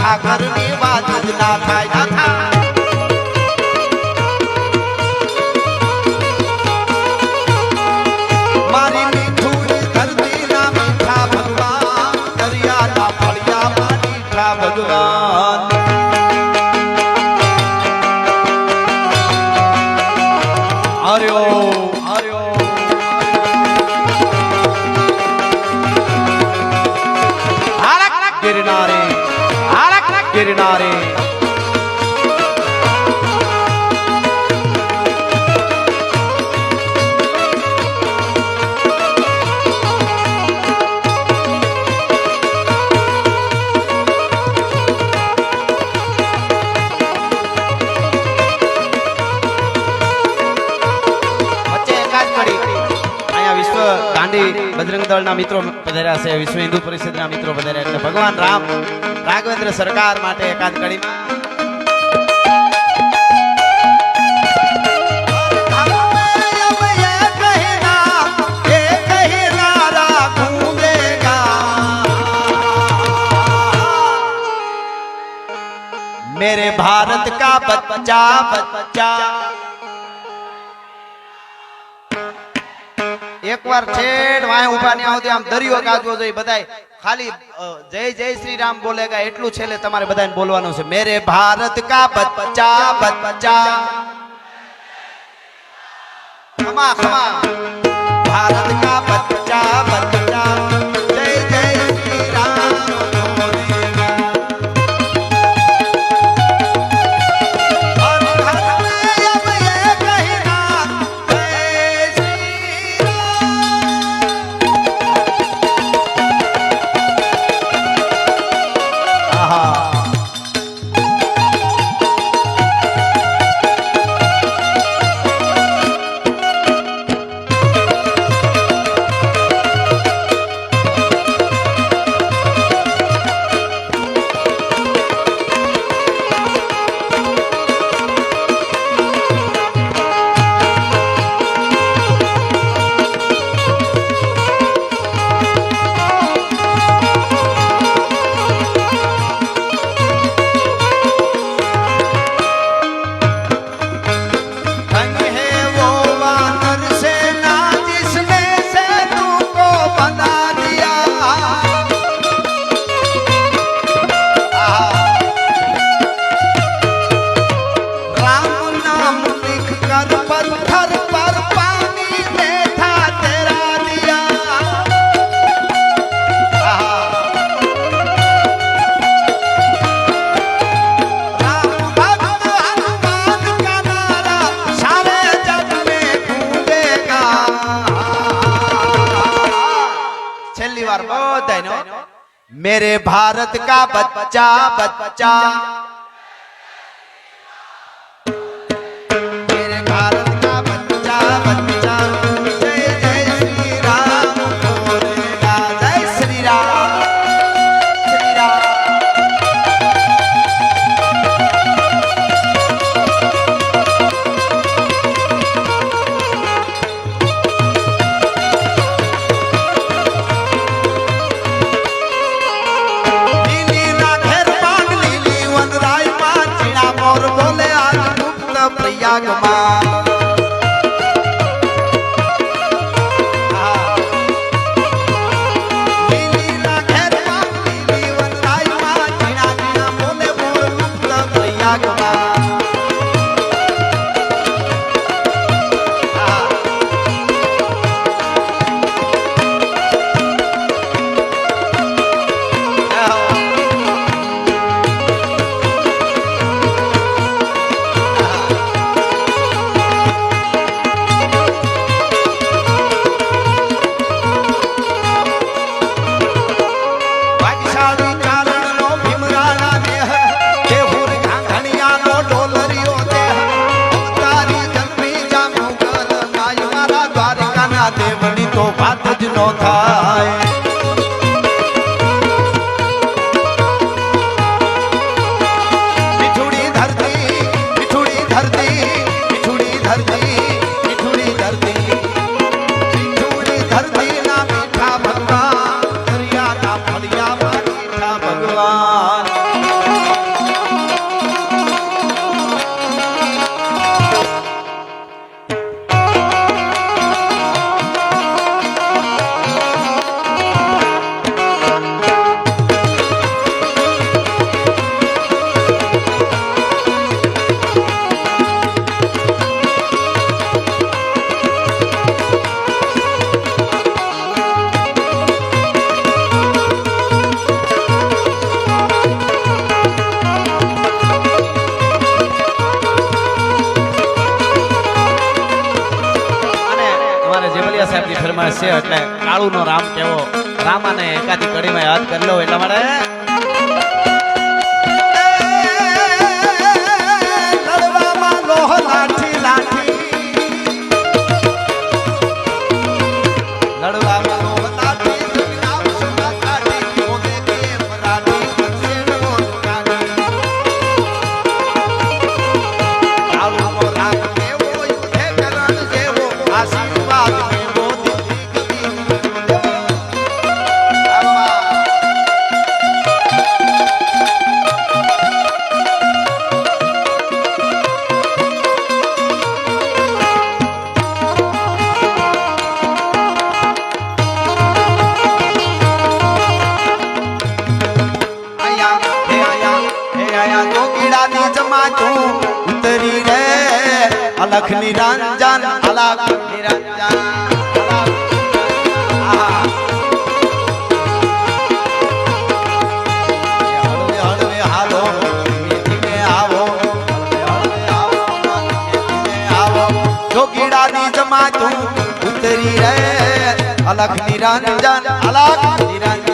સાગરની વાત જ ના થાય મારી મીઠુડી ધરતી ના મીઠા ભગવાન દરિયાના ફળિયામાં મીઠા ભગવાન આર્યો गिरनारे बजरंग दल मित्रों पधार्या है विश्व हिंदू परिषद मित्रों पधार्या એટલે ભગવાન રામ રાઘવેન્દ્ર સરકાર માટે એકાદ કડી मेरे भारत का बच्चा बच्चा एक बार छेड़ वहां उभा नहीं आवती आम दरियो गाजવો જોઈએ બધાય खाली जय जय श्री राम बोलेगा એટલું છેલે તમારે બધાને બોલવાનું છે मेरे भारत का बच्चा बच्चा खमा खमा भारत का बच्चा बच्चा जय जय श्री राम बोलेगा और घर में अब ये कहना जय श्री मेरे भारत का बच्चा बच्चा मेरे भारत का बच्चा बच्चा जय जय श्री राम बोलेगा जय श्री राम श्री राम भगवान છે એટલે કાળુનો રામ કેવો રામાને એકાદી કડીમાં યાદ કરી લો એટલા માટે લડવામાં લોહ લાઠી લાઠી લડવામાં લોહ લાઠી રામ સુમા કાઢી બોલે કે મરાઠી વંશેનો કાઢી કાળુનો રામ કેવો યુધે કરણ જેવો આશીર્વાદ મેવો દીધી કદી ઉતરી રે અલખ નિરંજન અલખ નિરંજન હળવે હળવે હાલો મેથીને આવો હળવે આવો મેથીને આવો જોગીડાની જમાતું ઉતરી રે અલખ નિરંજન અલખ નિરંજન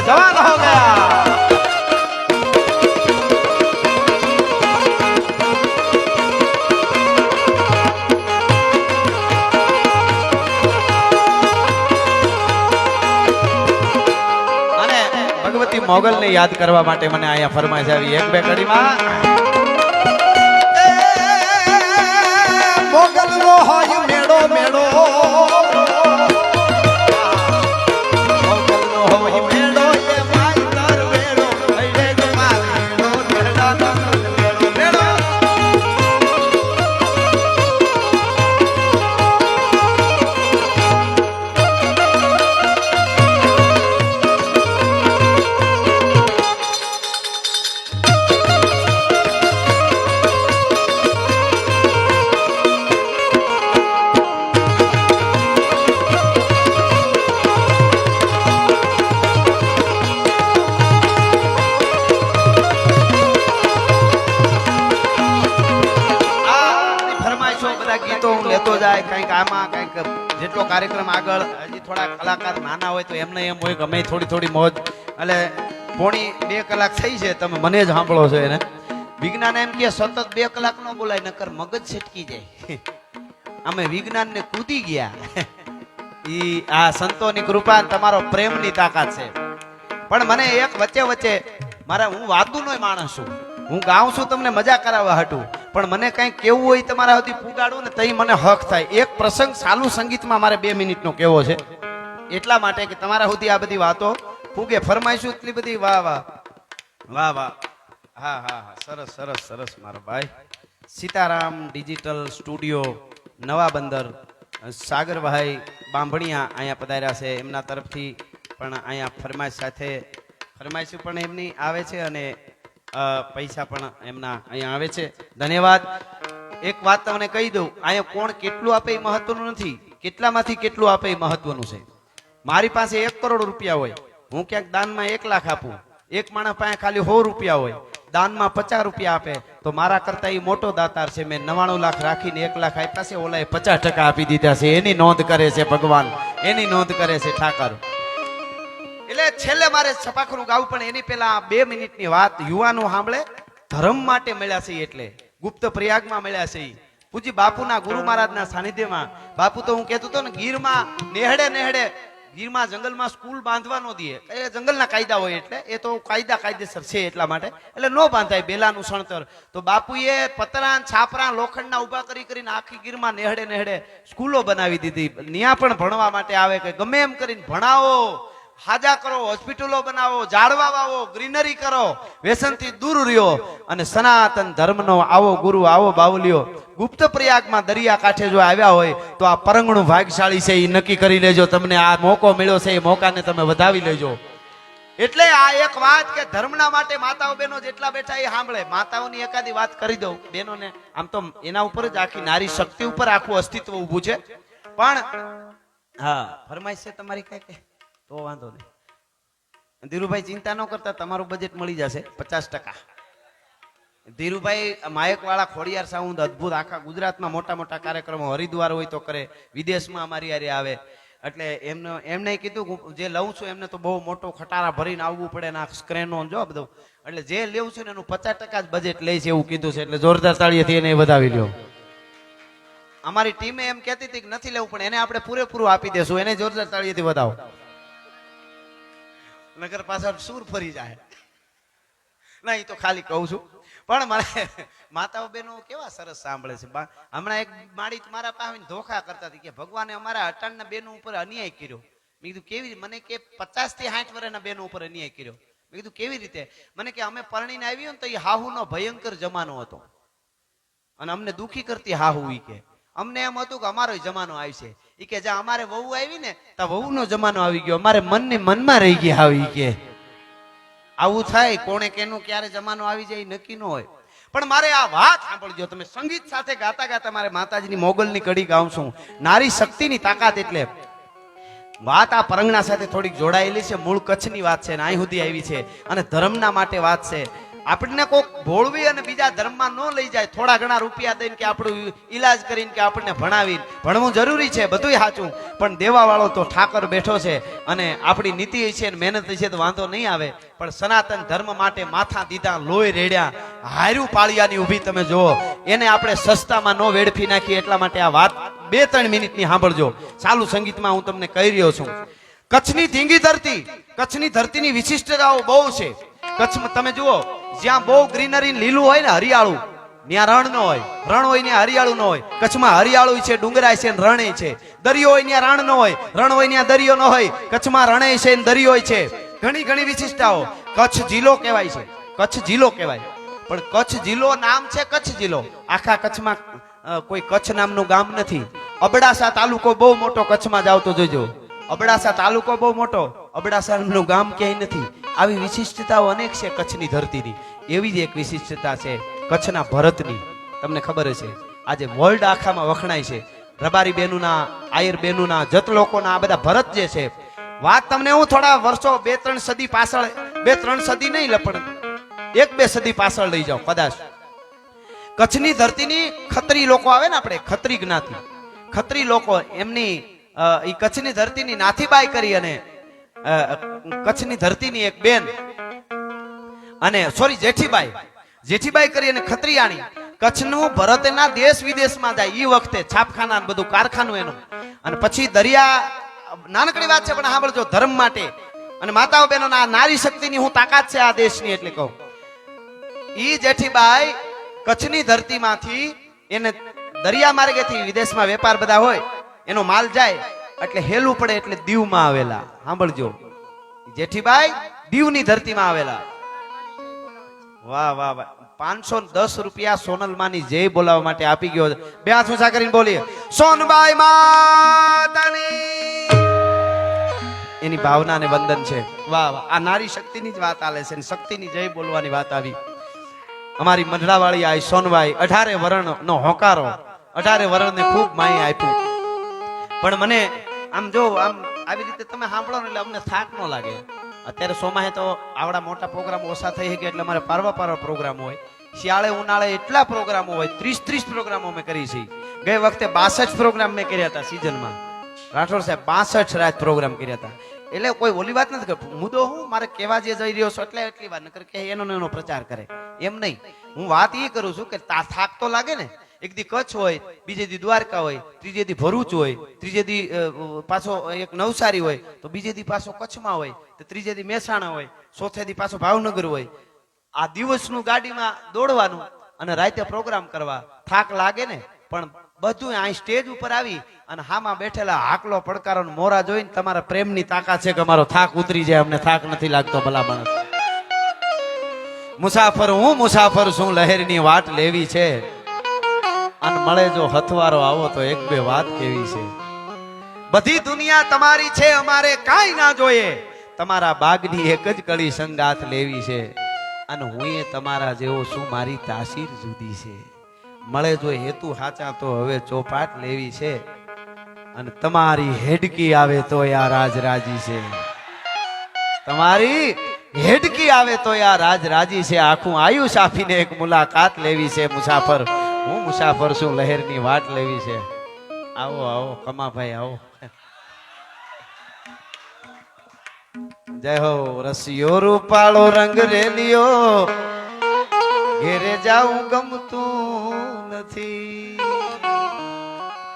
जवान हो गया અને ભગવતી મોગલ ને યાદ કરવા માટે મને અહીંયા ફરમાઈશ આવી એક બે કડીમાં મોગલ નો હોય મેળો મેળો જેટલો કાર્યક્રમ આગળ હજી થોડા કલાકાર નાના હોય તો એમને એમ હોય કે અમે થોડી થોડી મોજ એટલે પોણી 2 કલાક થઈ છે તમે મને જ સાંભળો છો એને વિજ્ઞાન એમ કે સતત 2 કલાક નો બોલાય નકર મગજ છટકી જાય અમે વિજ્ઞાન ને કૂદી ગયા ઈ આ સંતોની કૃપા અને તમારો પ્રેમની તાકાત છે. પણ મને એક વચ્ચે વચ્ચે હું વાતુનો માણસ છું, હું ગાઉં છું તમને મજા કરાવવા હાટું, પણ મને કંઈ કેવું હોય તમારા સુધી પુગાડું ને તઈ મને હક થાય. એક પ્રસંગ ચાલુ સંગીતમાં મારે 2 મિનિટનો કેવો છે, એટલા માટે કે તમારા સુધી આ બધી વાતો ફૂગે. ફરમાઈશું એટલી બધી. વાહ વાહ વાહ વાહ. હા હા હા, સરસ સરસ સરસ મારો ભાઈ. સીતારામ ડિજિટલ સ્ટુડિયો નવા બંદર, સાગરભાઈ બાંભણિયા અહીંયા પધાર્યા છે. એમના તરફથી પણ અહીંયા ફરમાઈશ સાથે ફરમાઈશું પણ એમની આવે છે અને પૈસા પણ એમના અહીંયા આવે છે. ધન્યવાદ. એક વાત તમને કહી દઉં, અહીંયા કોણ કેટલું આપે એ મહત્વનું નથી, કેટલામાંથી કેટલું આપે એ મહત્વનું છે. મારી પાસે 1 કરોડ રૂપિયા હોય, હું ક્યાંક દાનમાં 1 લાખ આપું, એક માણસ પાસે ખાલી 100 રૂપિયા હોય, દાનમાં 50 રૂપિયા આપે તો મારા કરતા એ મોટો દાતાર છે. મેં 99 લાખ રાખીને 1 લાખ આપ્યા છે, ઓલાએ 50% આપી દીધા છે. એની નોંધ કરે છે ભગવાન, એની નોંધ કરે છે ઠાકર. એટલે છેલ્લે મારે છપાખરું ગાવું, પણ એની પહેલા 2 મિનિટની વાત. યુવાનો સાંભળે, ધર્મ માટે મળ્યા છે, એટલે ગુપ્ત પ્રયાગમાં મળ્યા છે. પૂજી બાપુના ગુરુ મહારાજના સાનિધ્યમાં. બાપુ તો હું કહેતો હતો ને, ગીરમાં નેહડે ગીરમાં જંગલમાં સ્કૂલ બાંધવા ન દે, એ જંગલના કાયદા હોય, એટલે એ તો કાયદેસર છે એટલા માટે, એટલે ન બાંધાય બેલાનું સણતર. તો બાપુએ પતરા છાપરા લોખંડના ઉભા કરીને આખી ગીરમાં નેહડે સ્કૂલો બનાવી દીધી. ત્યાં પણ ભણવા માટે આવે, કે ગમે એમ કરીને ભણાવો, હાજા કરો, હોસ્પિટલો બનાવો, ઝાડવા વાવો, ગ્રીનરી કરો, વ્યસનથી દૂર રહ્યો અને સનાતન ધર્મનો આવો ગુરુ, આવો બાવલિયો ગુપ્ત પ્રયાગમાં દરિયા કાંઠે જો આવ્યા હોય તો આ પરંગણું ભાગ્યશાળી છે. એ નક્કી કરી લેજો, તમને આ મોકો મળ્યો છે, એ મોકાને તમે વધાવી લેજો. એટલે આ એક વાત કે ધર્મના માટે માતાઓ બહેનો જેટલા બેઠા એ સાંભળે. માતાઓની એકાદી વાત કરી દઉં બહેનોને. આમ તો એના ઉપર જ આખી નારી શક્તિ ઉપર આખું અસ્તિત્વ ઊભું છે. પણ હા, ફરમાઈશ છે તમારી કઈ તો વાંધો નહીં. ધીરુભાઈ ચિંતા ન કરતા, તમારું બજેટ મળી જશે 50%. ધીરુભાઈ માયક વાળા ખોડિયાર સાઉન્ડ અદભુત, આખા ગુજરાતમાં મોટા મોટા કાર્યક્રમો, હરિદ્વાર હોય તો કરે, વિદેશમાં અમારી હારે આવે. એટલે એમને કીધું જે લઉં છું એમને તો બહુ મોટો ખટારા ભરીને આવવું પડે ને આ સ્ક્રેનો જો બધું, એટલે જે લેવું છે ને એનું 50% જ બજેટ લે છે એવું કીધું છે. એટલે જોરદાર તાળીએથી એને વધાવી લ્યો. અમારી ટીમે એમ કહેતી હતી કે નથી લેવું, પણ એને આપણે પૂરેપૂરું આપી દેશું. એને જોરદાર તાળીએથી વધાવો, નગર પાછળ સૂર ફરી જાય. ના, એ તો ખાલી કહું છું. પણ મને માતાઓ બહેનો કેવા સરસ સાંભળે છે. હમણાં એક માળી મારા પાસે ધોખા કરતા હતી કે ભગવાને અમારા 58ના બહેનો ઉપર અન્યાય કર્યો. મેં કીધું કેવી? મને કે 50 થી 60 વર્ષના બહેનો ઉપર અન્યાય કર્યો. મેં કીધું કેવી રીતે? મને કે અમે પરણીને આવી ને તો એ હાહુનો ભયંકર જમાનો હતો અને અમને દુખી કરતી હાહુ. ઈ કે અમને એમ હતું કે અમારો જમાનો આવશે. ઈ કે જ્યાં અમારે વહુ આવી ને ત્યાં વહુનો જમાનો આવી ગયો, અમારે મનમાં રહી ગઈ હાવ. ઈ કે આવું થાય, કોણે કેનું ક્યારે જમાનો આવી જાય નક્કી ન હોય. પણ મારે આ વાત સાંભળજો તમે. સંગીત સાથે ગાતા ગાતા મારે માતાજીની મોગલની કડી ગાઉં છું. નારી શક્તિની તાકાત. એટલે વાત આ પરંગણા સાથે થોડીક જોડાયેલી છે. મૂળ કચ્છની વાત છે ને અહીં સુધી આવી છે અને ધર્મના માટે વાત છે. આપણને કોક ભોળવી અને બીજા ધર્મમાં ન લઈ જાય. થોડા ઘણા રૂપિયા દઈને કે આપણું ઈલાજ કરીને કે આપણને ભણાવીને, ભણવું જરૂરી છે, બધુંય સાચું, પણ દેવા વાળો તો ઠાકર બેઠો છે અને આપણી નીતિ છે ને મહેનત છે તો વાંધો નહીં આવે. પણ સનાતન ધર્મ માટે માથા દીધા, લોહી રેડ્યા, હાર્યું પાળિયાની ઊભી તમે જુઓ, એને આપણે સસ્તામાં ન વેડફી નાખીએ. એટલા માટે આ વાત 2-3 મિનિટની સાંભળજો. ચાલુ સંગીતમાં હું તમને કહી રહ્યો છું. કચ્છની ધીંગી ધરતી, કચ્છની ધરતીની વિશિષ્ટતાઓ બહુ છે. કચ્છમાં તમે જુઓ, જ્યાં બહુ ગ્રીનરી લીલું હોય ને, હરિયાળું, ત્યાં રણ ન હોય, રણ હોય ત્યાં હરિયાળું ન હોય. કચ્છમાં હરિયાળું છે, ડુંગરાય છે, રણે છે. દરિયો હોય ત્યાં રણ ન હોય, રણ હોય ત્યાં દરિયો ન હોય. કચ્છમાં રણે છે ને દરિયો છે. ઘણી ઘણી વિશિષ્ટતાઓ. કચ્છ જિલ્લો કહેવાય છે, કચ્છ જિલ્લો કહેવાય. પણ કચ્છ જિલ્લો નામ છે કચ્છ જિલ્લો. આખા કચ્છમાં કોઈ કચ્છ નામનું ગામ નથી. અબડાસા તાલુકો બહુ મોટો, કચ્છમાં જાવ તો જોજો. અબડાસા તાલુકો બહુ મોટો, અબડાસાનું ગામ ક્યાંય નથી. આવી વિશિષ્ટતાઓ અનેક છે કચ્છની ધરતીની. એવી જ એક વિશિષ્ટતા છે કચ્છના ભરતની. તમને ખબર હશે, આજે વર્લ્ડ આખામાં વખણાય છે. રબારી બેનુના, આયર બેનુના, જત લોકોના આ બધા ભરત જે છે. વાત તમને હું થોડા વર્ષો 2-3 સદી પાછળ, 2-3 સદી નહીં પણ 1-2 સદી પાછળ લઈ જાઉં કદાચ. કચ્છની ધરતીની ખત્રી લોકો આવે ને, આપણે ખત્રી જ્ઞાતિ, ખત્રી લોકો, એમની એ કચ્છની ધરતીની નાથીબાઈ કરી અને કચ્છની ધરતીની એક બેન અને જેઠીબાઈ કરી અને ખત્રિયાણી. કચ્છનું ભરતના દેશ વિદેશમાં જાય. એ વખતે છાપખાના બધું કારખાનું એનું. અને પછી દરિયા નાનકડી વાત છે પણ સાંભળજો ધર્મ માટે અને માતાઓ બહેનો આ નારી શક્તિની હું તાકાત છે આ દેશની એટલે કહું. ઈ જેઠીબાઈ કચ્છની ધરતીમાંથી એને દરિયા માર્ગેથી વિદેશમાં વેપાર બધા હોય એનો માલ જાય એટલે હેલું પડે એટલે દીવમાં આવેલા. સાંભળજો, જેઠીબાઈ દીવની ધરતીમાં આવેલા. વાહ વાહ વાહ. 510 રૂપિયા સોનલમાની જય બોલાવવા માટે આપી ગયો. બે હાથ ઊંચા કરીને બોલીએ સોનબાઈ માતાની. એની ભાવનાને વંદન છે. વાહ વાહ. આ નારી શક્તિની જ વાત આલે છે, શક્તિની જય બોલવાની વાત આવી. અમારી મંડળાવાળી આ સોનબાઈ 18 વરણનો હોકારો, 18 વરણને ખૂબ માય આપ્યું. પણ મને આમ જો આમ આવી રીતે તમે સાંભળો ને એટલે અમને થાક ન લાગે. અત્યારે સોમાહે તો આવડા મોટા પ્રોગ્રામ ઓછા થઈ ગયા એટલે અમારે પારવા પ્રોગ્રામ હોય. શિયાળે ઉનાળે એટલા પ્રોગ્રામો હોય, 30 પ્રોગ્રામો અમે કરી છે. ગઈ વખતે 62 પ્રોગ્રામ મેં કર્યા હતા સીઝનમાં. રાઠોડ સાહેબ 62 રાત પ્રોગ્રામ કર્યા હતા. એટલે કોઈ ઓલી વાત નથી કરતો. મુદ્દો હું મારે કહેવા જે જઈ રહ્યો છું એટલે એટલી વાત નકર કે એનો પ્રચાર કરે એમ નહીં. હું વાત એ કરું છું કે થાક તો લાગે ને. એક દી કચ્છ હોય, બીજે દી દ્વારકા હોય, ત્રીજે દી ભરૂચ હોય, ત્રીજે દી પાછો એક નવસારી હોય, તો બીજે દી પાછો કચ્છમાં હોય, તો ત્રીજે દી મહેસાણા હોય, ચોથે દી પાછો ભાવનગર હોય. આ દિવસનું ગાડીમાં દોડવાનું અને રાતે પ્રોગ્રામ કરવા. થાક લાગે ને પણ બધું અહીં સ્ટેજ ઉપર આવી અને હામાં બેઠેલા હાકલો પડકારો મોરા જોઈને તમારા પ્રેમની તાકાત છે કે અમારો થાક ઉતરી જાય. અમને થાક નથી લાગતો ભલા માણસ. મુસાફર હું મુસાફર છું, લહેરની વાટ લેવી છે અને મળે જો હથવારો આવો તો એક બે વાત કેવી છે. બધી દુનિયા તમારી છે, અમારે કાંઈ ના જોઈએ. તમારા બાગની એક જ કળી સંગાથ લેવી છે અને હું એ તમારા જેવો છું, મારી તાસીર જુદી છે. મળે જો હેતુ હાચા તો હવે ચોપાટ લેવી છે અને તમારી હેડકી આવે તો આ રાજ રાજી છે. તમારી હેડકી આવે તો આ રાજ રાજી છે. આખું આયુષ આપીને એક મુલાકાત લેવી છે. મુસાફર હું મુસાફર છું, લહેરની વાટ લેવી છે. આવો આવો કમાભાઈ આવો. જય હો રસિયો રૂપાળો રંગ રેલિયો, ઘેરે જાઉં ગમતું નથી.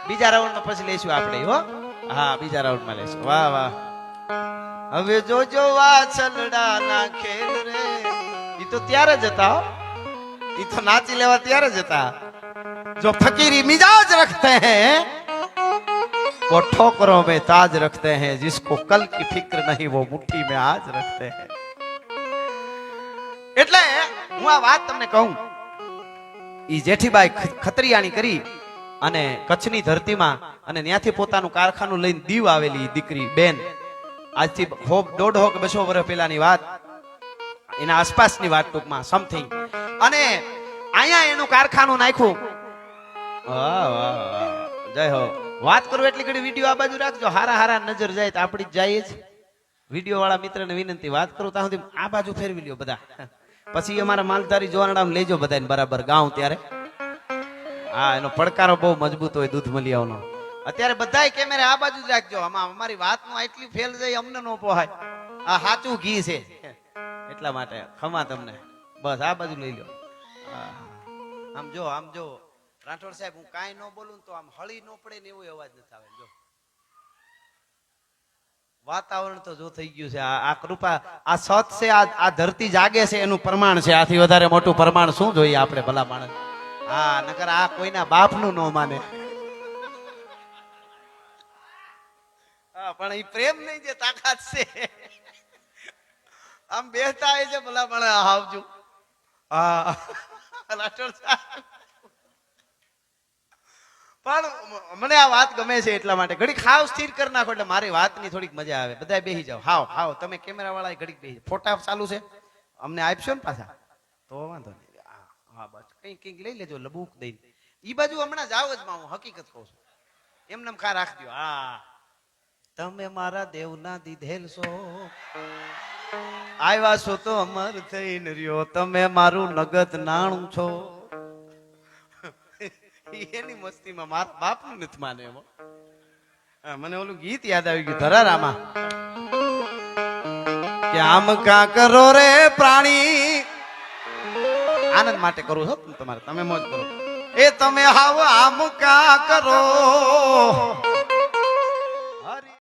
બીજા રાઉન્ડ પછી લઈશું આપણે. હો હા, બીજા રાઉન્ડ માં લઈશું. વાહ વાહ. હવે જોજો વાછલડા ના ખેલ રે. ઈ તો ત્યારે જ હતા, ઈ તો નાચી લેવા ત્યારે જ હતા. जो फकीरी मिजाज रखते हैं वो ठोकरों में ताज रखते हैं, जिसको कल की फिक्र नहीं वो मुट्ठी में आज रखते हैं. એટલે હું આ વાત તમને કહું, ઈ જેઠીબાઈ ખત્રિયાણી કરી અને કચ્છની ધરતીમાં અને ત્યાંથી પોતાનું કારખાનું લઈને દીવ આવેલી દીકરી બેન. આજથી 150 કે 200 વર્ષ પહેલાની વાત, એના આસપાસની વાત ટૂંકમાં સમથિંગ. અને અહીંયા એનું કારખાનું નાખ્યું. જય હો. વાત કરું એટલી ઘડી વિડીયો આ બાજુ રાખજો. હારા નજર જાય તો આપણી જ જાય જ. વિડીયો વાળા મિત્રને વિનંતી, વાત કરું ત્યાં સુધી આ બાજુ ફેરવી લ્યો બધા. પછી અમારા માલધારી જોવાનામાં લેજો બધાને બરાબર ગાઉં ત્યારે. હા, એનો પડકારો બહુ મજબૂત હોય દૂધમલિયાઓનો. અત્યારે બધાય કેમેરા આ બાજુ જ રાખજો. આમાં અમારી વાતમાં એટલી ફેલ જાય અમને ન પોહાય. આ સાચું ઘી છે એટલા માટે ખમા તમને. બસ આ બાજુ લઈ લો. આમ જો રાઠોડ સાહેબ, હું કાંઈ ન બોલું તો આમ હળી ન પડે ને એવો અવાજ નથી આવે. જો વાતાવરણ તો જો થઈ ગયું છે. આ કૃપા, આ સત છે, આ ધરતી જાગે છે એનું પ્રમાણ છે. આથી વધારે મોટું પ્રમાણ શું જોઈએ આપણે ભલા માણસ? હા, નકર આ કોઈના બાપનું ન માને. હા, પણ એ પ્રેમ નહીં જે તાકાત છે. આમ બેહતા હોય છે ભલા માણસ. આવજો. હા રાઠોડ સાહેબ, પણ મને આ વાત ગમે છે એટલા માટે ઘડીક હાવ સ્થિર કરી નાખો એટલે મારી વાતની થોડીક મજા આવે. બધા બેસી જાઓ. હાવ તમે કેમેરા વાળા ઘડીક બેસી. ફોટા ચાલુ છે, અમને આપશો ને પાછા તો વાંધો નહીં. હા બસ કંઈક લઈ લેજો લબુક દઈને. ઈ બાજુ હમણાં જાવ જ માં, હું હકીકત કહું છું. એમને ખા રાખજો. હા, તમે મારા દેવના દીધેલ છો, આવ્યા છો તો અમર થઈને રહ્યો. તમે મારું નગદ નાણું છો. એની મસ્તીમાં મારા બાપનું નથી માને એમાં. મને ઓલું ગીત યાદ આવી ગયું ધરારામાં કે આમ કા કરો રે પ્રાણી. આનંદ માટે કરું છો તમારે, તમે મોજ કરો. એ તમે હાવ આમ કા કરો